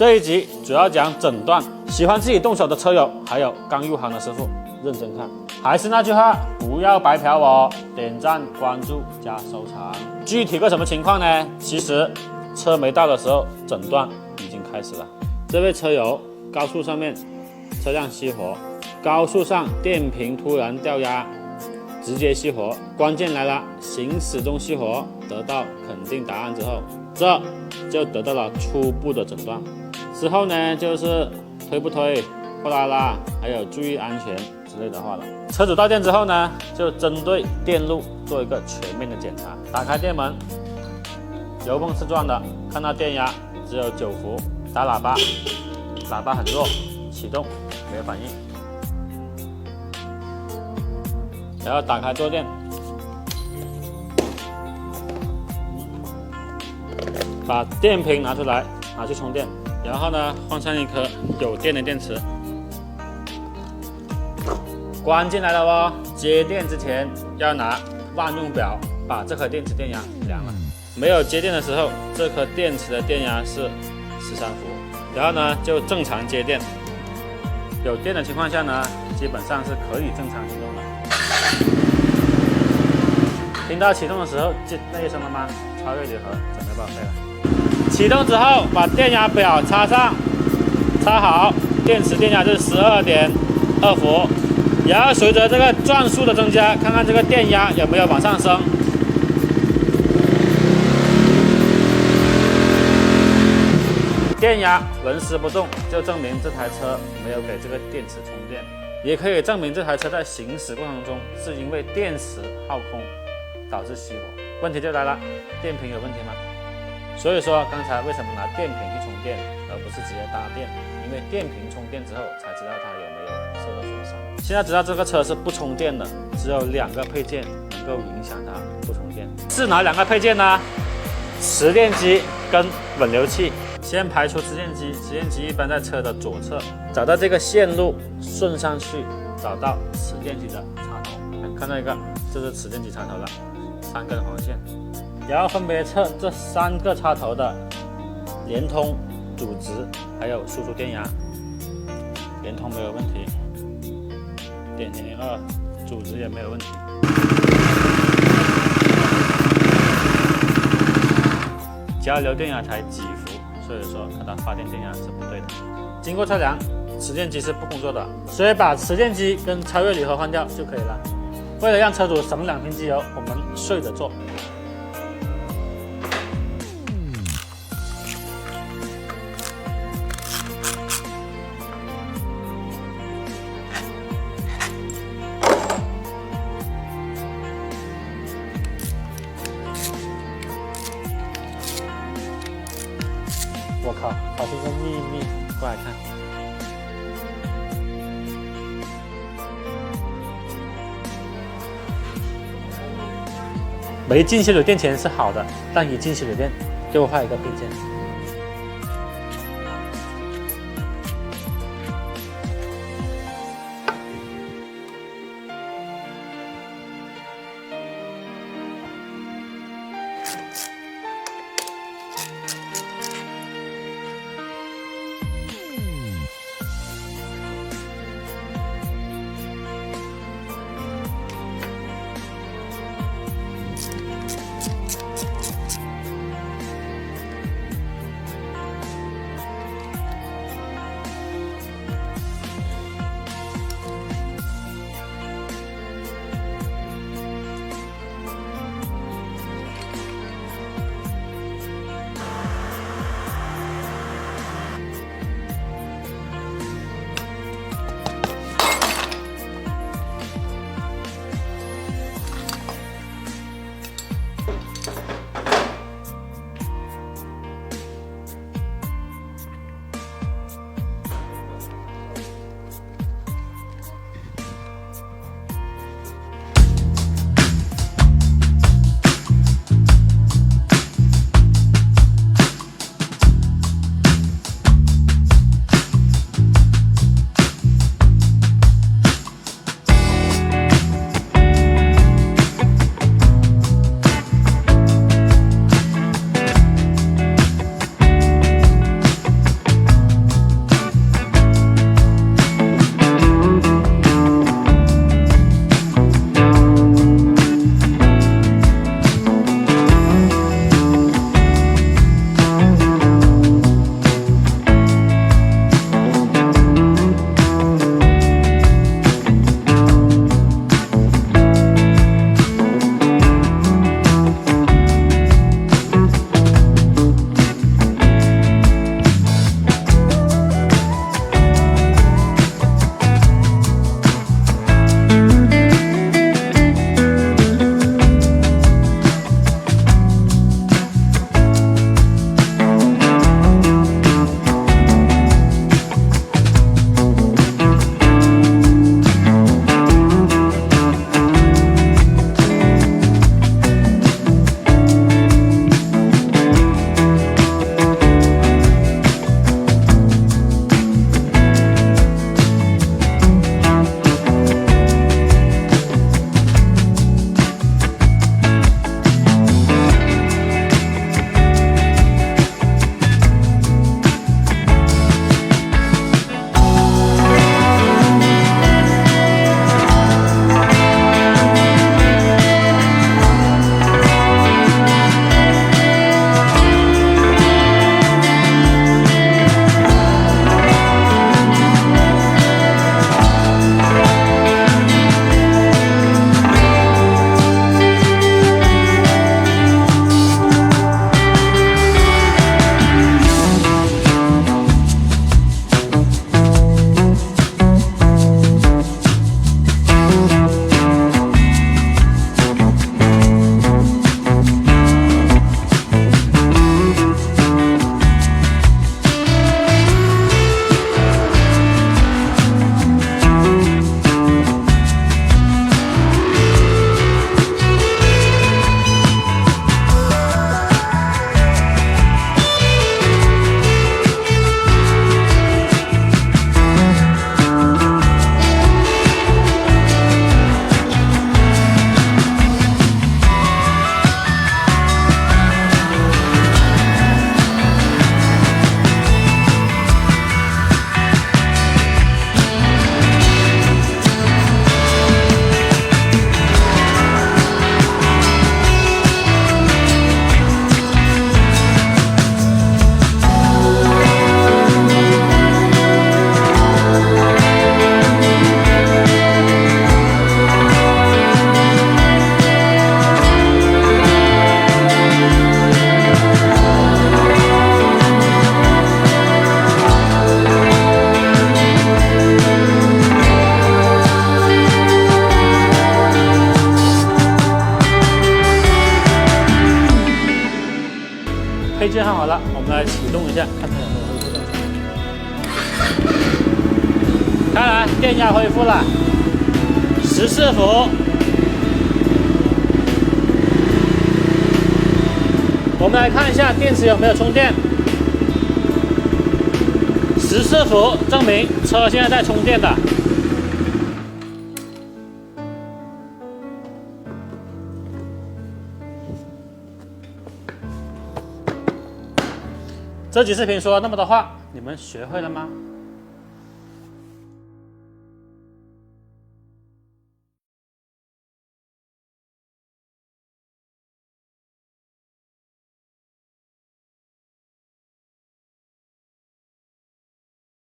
這一集主要講診斷，喜歡自己動手的車友，還有剛入行的師傅，認真看。還是那句話，不要白嫖我，點讚、關注加收藏。具體個什麼情況呢？其實車沒到的時候，診斷已經開始了。這位車友，高速上面車輛熄火，高速上電瓶突然掉壓，直接熄火。關鍵來了，行駛中熄火，得到肯定答案之後，這就得到了初步的診斷。之後呢，就是推不推、拖拉拉，還有注意安全之類的話了。車主到店之後呢，就針對電路做一個全面的檢查。打開店門，油泵是轉的，看到電壓只有9伏，打喇叭，喇叭很弱，啟動沒有反應。然後打開坐墊，把電瓶拿出来，拿去充電。然後呢，換上一顆有電的電池。關鍵来了哦，接電之前要拿萬用表把這顆電池電壓量了。沒有接電的時候，這顆電池的電壓是13伏。然後呢，就正常接電。有電的情況下呢，基本上是可以正常啟動的。聽到啟動的时候，那一声了嗎？超越离合准备報廢了。啟動之後，把電壓表插上，插好，電池電壓就是12.2伏。然後隨着這個轉速的增加，看看這個電壓有沒有往上升。電壓紋絲不動，就證明這台車沒有給這個電池充電，也可以證明這台車在行駛過程中是因為電池耗空導致熄火。問題就來了，電瓶有問題嗎？所以說剛才為什麼拿電瓶去充電，而不是直接搭電？因為電瓶充電之後才知道它有沒有受到損傷。現在知道這個車是不充電的，只有2個配件能夠影響它不充電。是哪2個配件呢？磁電機跟稳流器。先排除磁電機，磁電機一般在車的左側，找到這個線路順上去，找到磁電機的插頭。看到一個，這是磁電機插頭了，3根黃線。然後分別測這3個插頭的聯通、阻值還有輸出電壓。聯通沒有問題，0.02，阻值也沒有問題。交流電壓才幾伏，所以說看到發電電壓是不对的。經過測量，磁電機是不工作的，所以把磁電機跟超越離合換掉就可以了。為了讓車主省2瓶機油，我們順着做。我靠，好像个秘密，过来看。没进洗手店前是好的，但一进洗手店给我换一个配件。來啟動一下，看它有没有恢復正常。看来電壓恢復了，14伏。我們來看一下電池有沒有充電。14伏，證明車現在在充電的。這期視頻說了那麼多話，你們學會了嗎？